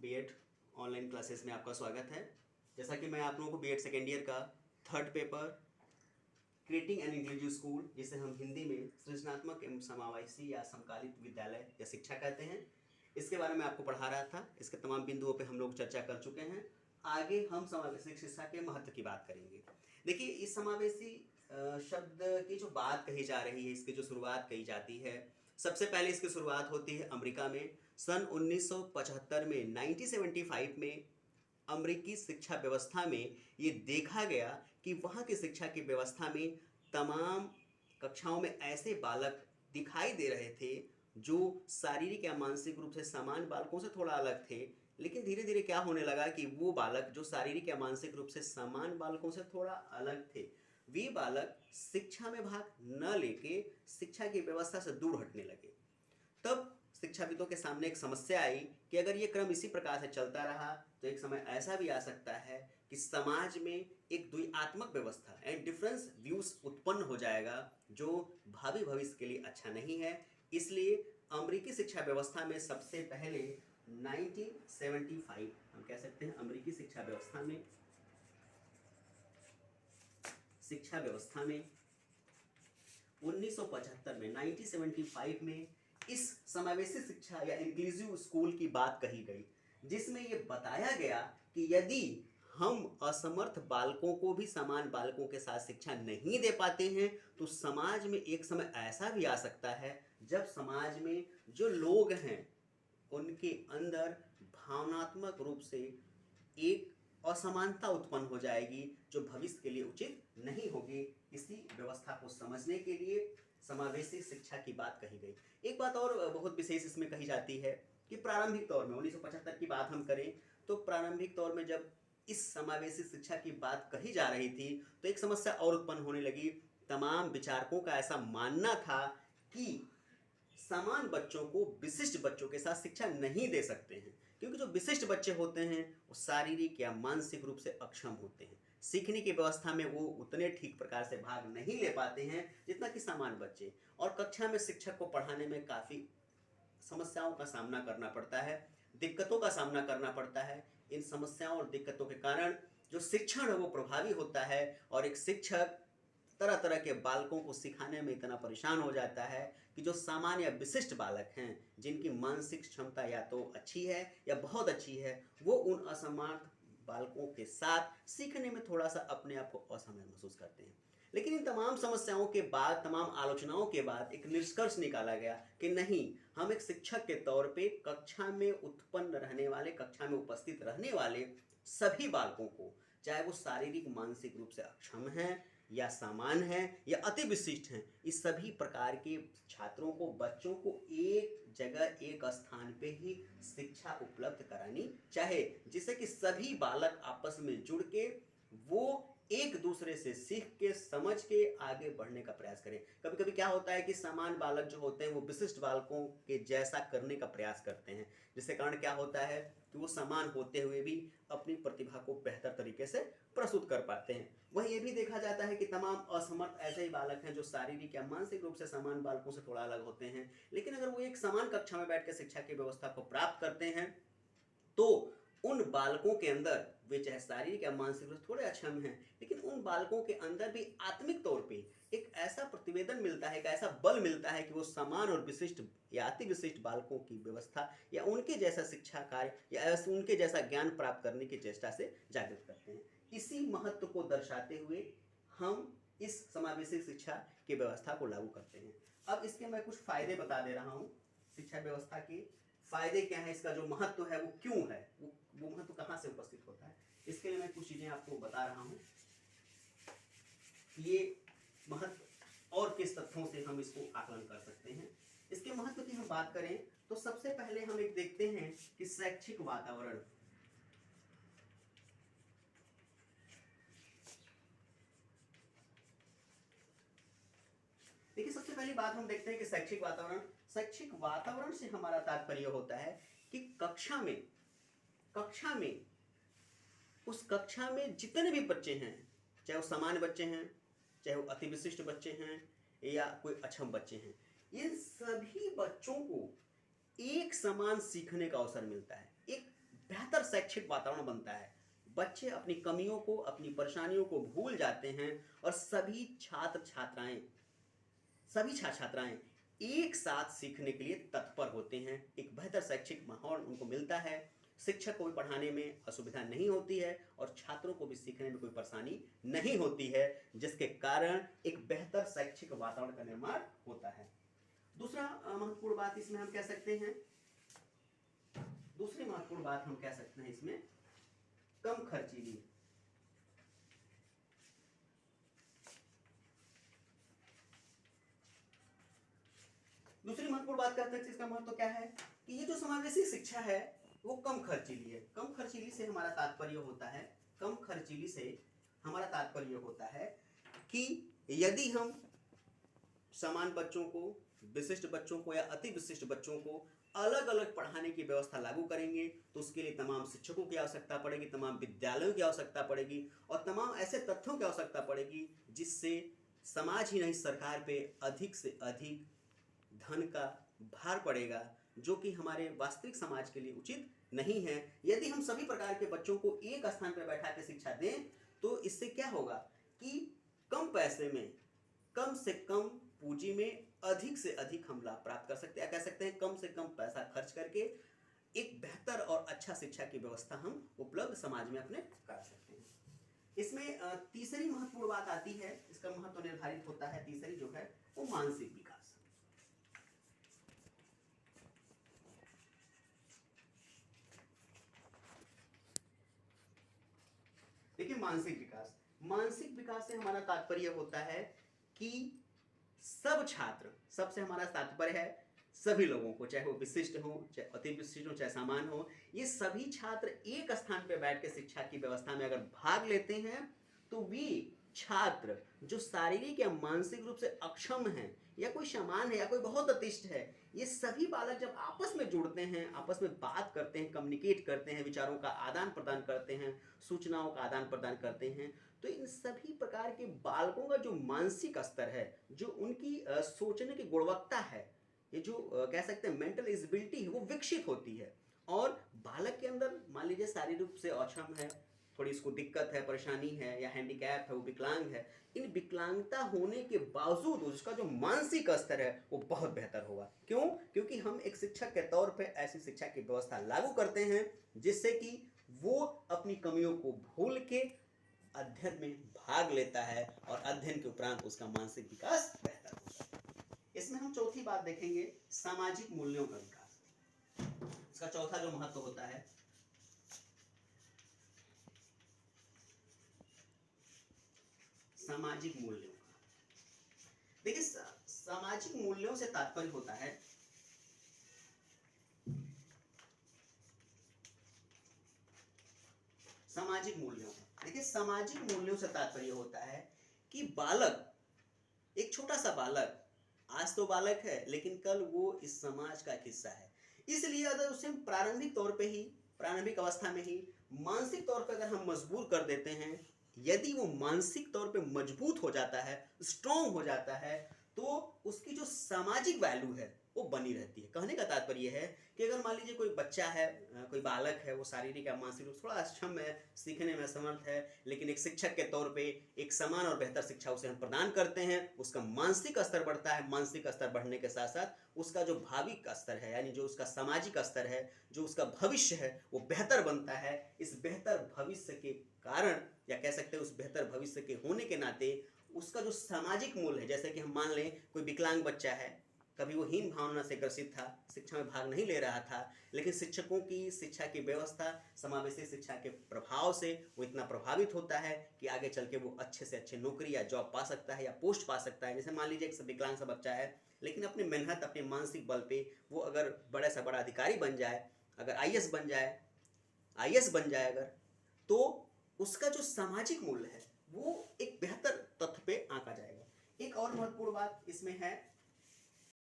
BEd online classes में आपका स्वागत है। जैसा कि मैं आप लोगों को बीएड सेकेंड ईयर का third paper creating an inclusive school, जिसे हम हिंदी में सृजनात्मक एवं समावेशी या समकालित विद्यालय या शिक्षा कहते हैं, इसके बारे में आपको पढ़ा रहा था। इसके तमाम बिंदुओं पे हम लोग चर्चा कर चुके हैं। आगे हम समावेशी शिक्षा के महत्व की बात करेंगे। देखिए, इस समावेशी शब्द की जो बात कही जा रही है, इसकी जो शुरुआत कही जाती है, सबसे पहले इसकी शुरुआत होती है अमेरिका में सन 1975 में 1975 में। अमेरिकी शिक्षा व्यवस्था में ये देखा गया कि वहाँ की शिक्षा की व्यवस्था में तमाम कक्षाओं में ऐसे बालक दिखाई दे रहे थे जो शारीरिक या मानसिक रूप से समान बालकों से थोड़ा अलग थे। लेकिन धीरे धीरे क्या होने लगा कि वो बालक जो शारीरिक या मानसिक रूप से समान बालकों से थोड़ा अलग थे, वे बालक शिक्षा में भाग न लेके शिक्षा की व्यवस्था से दूर हटने लगे। तब शिक्षाविदों के सामने एक समस्या आई कि अगर ये क्रम इसी प्रकार से चलता रहा तो एक समय ऐसा भी आ सकता है कि समाज में एक द्विआत्मक व्यवस्था एंड डिफरेंस व्यूज उत्पन्न हो जाएगा, जो भावी भविष्य के लिए अच्छा नहीं है। इसलिए अमेरिकी शिक्षा व्यवस्था में सबसे पहले 1975, हम कह सकते हैं अमेरिकी शिक्षा व्यवस्था में 1975 में 1975 में इस समावेशी शिक्षा या इंक्लूसिव स्कूल की बात कही गई, जिसमें यह बताया गया कि यदि हम असमर्थ बालकों को भी समान बालकों के साथ शिक्षा नहीं दे पाते हैं तो समाज में एक समय ऐसा भी आ सकता है जब समाज में जो लोग हैं उनके अंदर भावनात्मक रूप से एक असमानता उत्पन्न हो जाएगी, जो भविष्य के लिए उचित नहीं होगी। इसी व्यवस्था को समझने के लिए समावेशी शिक्षा की बात कही गई। एक बात और बहुत विशेष इसमें कही जाती है कि प्रारंभिक तौर में 1975 की बात हम करें तो प्रारंभिक तौर में जब इस समावेशी शिक्षा की बात कही जा रही थी तो एक समस्या और उत्पन्न होने लगी। तमाम विचारकों का ऐसा मानना था कि समान बच्चों को विशिष्ट बच्चों के साथ शिक्षा नहीं दे सकते हैं, क्योंकि जो विशिष्ट बच्चे होते हैं वो शारीरिक या मानसिक रूप से अक्षम होते हैं। सीखने की व्यवस्था में वो उतने ठीक प्रकार से भाग नहीं ले पाते हैं जितना कि समान बच्चे, और कक्षा में शिक्षक को पढ़ाने में काफ़ी समस्याओं का सामना करना पड़ता है, दिक्कतों का सामना करना पड़ता है। इन समस्याओं और दिक्कतों के कारण जो शिक्षण है वो प्रभावी होता है, और एक शिक्षक तरह तरह के बालकों को सिखाने में इतना परेशान हो जाता है कि जो सामान्य विशिष्ट बालक हैं, जिनकी मानसिक क्षमता या तो अच्छी है या बहुत अच्छी है, वो उन असमर्थ बालकों के साथ सीखने में थोड़ा सा अपने आप को असमर्थ महसूस करते हैं। लेकिन इन तमाम समस्याओं के बाद, तमाम आलोचनाओं के बाद एक निष्कर्ष निकाला गया कि नहीं, हम एक शिक्षक के तौर पे कक्षा में उत्पन्न रहने वाले, कक्षा में उपस्थित रहने वाले सभी बालकों को, चाहे वो शारीरिक मानसिक रूप से अक्षम हैं या समान हैं या अति विशिष्ट हैं, इस सभी प्रकार के छात्रों को, बच्चों को एक जगह, एक स्थान पे ही शिक्षा उपलब्ध करानी चाहे, जिससे कि सभी बालक आपस में जुड़ के वो एक दूसरे से सीख के, समझ के आगे बढ़ने का प्रयास करें। कभी कभी क्या होता है कि समान बालक जो होते हैं वो विशिष्ट बालकों के जैसा करने का प्रयास करते हैं, जिसके कारण क्या होता है कि वो समान होते हुए भी अपनी प्रतिभा को बेहतर तरीके से प्रस्तुत कर पाते हैं। वहीं ये भी देखा जाता है कि तमाम असमर्थ ऐसे ही बालक हैं जो शारीरिक या मानसिक रूप से समान बालकों से थोड़ा अलग होते हैं, लेकिन अगर वो एक समान कक्षा में बैठ कर शिक्षा की व्यवस्था को प्राप्त करते हैं तो उन बालकों के अंदर, वे चाहे शारीरिक या मानसिक रूप से थोड़े अक्षम हैं, लेकिन उन बालकों के अंदर भी आत्मिक तौर पे एक ऐसा प्रतिवेदन मिलता है, एक ऐसा बल मिलता है कि वो समान और विशिष्ट या अति विशिष्ट बालकों की व्यवस्था या उनके जैसा शिक्षा कार्य या उनके जैसा ज्ञान प्राप्त करने की चेष्टा से जागृत करते हैं। इसी महत्व को दर्शाते हुए हम इस समावेशी शिक्षा की व्यवस्था को लागू करते हैं। अब इसके मैं कुछ फायदे बता दे रहा हूँ। शिक्षा व्यवस्था के फायदे क्या है, इसका जो महत्व है वो क्यों है, वो महत्व कहाँ से उपस्थित होता है, इसके लिए मैं कुछ चीजें आपको बता रहा हूँ। ये महत्व और किस तथ्यों से हम इसको आकलन कर सकते हैं। इसके महत्व की हम बात करें तो सबसे पहले हम एक देखते हैं कि शैक्षिक वातावरण। देखिए, सबसे पहली बात हम देखते हैं कि शैक्षिक वातावरण। शैक्षिक वातावरण से हमारा तात्पर्य होता है कि कक्षा में उस कक्षा में जितने भी बच्चे हैं, चाहे वो सामान्य बच्चे हैं, चाहे वो अति विशिष्ट बच्चे हैं या कोई अक्षम बच्चे हैं, इन सभी बच्चों को एक समान सीखने का अवसर मिलता है, एक बेहतर शैक्षिक वातावरण बनता है। बच्चे अपनी कमियों को, अपनी परेशानियों को भूल जाते हैं और सभी छात्र छात्राएं एक साथ सीखने के लिए तत्पर होते हैं। एक बेहतर शैक्षिक माहौल उनको मिलता है, शिक्षक को भी पढ़ाने में असुविधा नहीं होती है और छात्रों को भी सीखने में कोई परेशानी नहीं होती है, जिसके कारण एक बेहतर शैक्षिक वातावरण का निर्माण होता है। दूसरा महत्वपूर्ण बात इसमें हम कह सकते हैं, दूसरी महत्वपूर्ण बात हम कह सकते हैं इसमें कम खर्चीली। दूसरी महत्वपूर्ण बात करते हैं इसका महत्व क्या है कि ये जो समावेशी शिक्षा है वो कम खर्चीली है। कम खर्चीली से हमारा तात्पर्य होता है, कम खर्चीली से हमारा तात्पर्य होता है कि यदि हम समान बच्चों को, विशिष्ट बच्चों को या अति विशिष्ट बच्चों को अलग अलग पढ़ाने की व्यवस्था लागू करेंगे तो उसके लिए तमाम शिक्षकों की आवश्यकता पड़ेगी, तमाम विद्यालयों की आवश्यकता पड़ेगी और तमाम ऐसे तथ्यों की आवश्यकता पड़ेगी जिससे समाज ही नहीं सरकार पे अधिक से अधिक धन का भार पड़ेगा, जो कि हमारे वास्तविक समाज के लिए उचित नहीं है। यदि हम सभी प्रकार के बच्चों को एक स्थान पर बैठा के शिक्षा दें तो इससे क्या होगा कि कम पैसे में, कम से कम पूंजी में अधिक से अधिक हम लाभ प्राप्त कर सकते हैं। कह सकते हैं कम से कम पैसा खर्च करके एक बेहतर और अच्छा शिक्षा की व्यवस्था हम उपलब्ध समाज में अपने कर सकते हैं। इसमें तीसरी महत्वपूर्ण बात आती है, इसका महत्व निर्धारित होता है तीसरी जो है वो मानसिक विकास। देखिए मानसिक विकास से हमारा तात्पर्य होता है कि सब छात्र, सबसे हमारा तात्पर्य है सभी लोगों को, चाहे वो विशिष्ट हो, चाहे अति विशिष्ट हो, चाहे सामान्य हो, ये सभी छात्र एक स्थान पर बैठ के शिक्षा की व्यवस्था में अगर भाग लेते हैं तो वे छात्र जो शारीरिक या मानसिक रूप से अक्षम हैं या कोई समान है या कोई बहुत अतिष्ठ है, ये सभी बालक जब आपस में जुड़ते हैं, आपस में बात करते हैं, कम्युनिकेट करते हैं, विचारों का आदान प्रदान करते हैं, सूचनाओं का आदान प्रदान करते हैं, तो इन सभी प्रकार के बालकों का जो मानसिक स्तर है, जो उनकी सोचने की गुणवत्ता है, ये जो कह सकते हैं मेंटल एबिलिटी है, वो विकसित होती है। और बालक के अंदर मान लीजिए शारीरिक रूप से अक्षम है, थोड़ी इसको दिक्कत है, परेशानी है या हैंडीकैप है, वो विकलांग है, इन विकलांगता होने के बावजूद उसका जो मानसिक स्तर है वो बहुत बेहतर होगा। क्यों? क्योंकि हम एक शिक्षक के तौर पे ऐसी शिक्षा की व्यवस्था लागू करते हैं जिससे कि वो अपनी कमियों को भूल के अध्ययन में भाग लेता है और अध्ययन के उपरांत उसका मानसिक विकास बेहतर होता है। इसमें हम चौथी बात देखेंगे सामाजिक मूल्यों का विकास। इसका चौथा जो महत्व होता है सामाजिक मूल्यों का। देखिए सामाजिक मूल्यों से तात्पर्य होता है सामाजिक मूल्यों, देखिए सामाजिक मूल्यों से तात्पर्य होता है कि बालक, एक छोटा सा बालक आज तो बालक है लेकिन कल वो इस समाज का एक हिस्सा है, इसलिए अगर उसे प्रारंभिक तौर पे ही, प्रारंभिक अवस्था में ही मानसिक तौर पर अगर हम मजबूर कर देते हैं, यदि वो मानसिक तौर पे मजबूत हो जाता है, स्ट्रॉन्ग हो जाता है, तो उसकी जो सामाजिक वैल्यू है वो बनी रहती है। कहने का तात्पर्य है कि अगर मान लीजिए कोई बच्चा है, कोई बालक है, वो शारीरिक या मानसिक रूप से थोड़ा अक्षम है, सीखने में असमर्थ है, लेकिन एक शिक्षक के तौर पे एक समान और बेहतर शिक्षा उसे हम प्रदान करते हैं, उसका मानसिक स्तर बढ़ता है। मानसिक स्तर बढ़ने के साथ साथ उसका जो भाविक स्तर है, यानी जो उसका सामाजिक स्तर है, जो उसका भविष्य है, वो बेहतर बनता है। इस बेहतर भविष्य के कारण, या कह सकते हैं उस बेहतर भविष्य के होने के नाते, उसका जो सामाजिक मूल्य है, जैसे कि हम मान लें कोई विकलांग बच्चा है, कभी वो हीन भावना से ग्रसित था, शिक्षा में भाग नहीं ले रहा था, लेकिन शिक्षकों की शिक्षा की व्यवस्था, समावेशी शिक्षा के प्रभाव से वो इतना प्रभावित होता है कि आगे चल के वो अच्छे से अच्छे नौकरी या जॉब पा सकता है या पोस्ट पा सकता है। जैसे मान लीजिए एक विकलांग सा बच्चा है, लेकिन अपनी मेहनत, अपने मानसिक बल पे वो अगर बड़ा से बड़ा अधिकारी बन जाए, अगर आईएएस बन जाए अगर, तो उसका जो सामाजिक मूल्य है वो एक बेहतर तथ्य पे आंका जाएगा। एक और महत्वपूर्ण बात इसमें है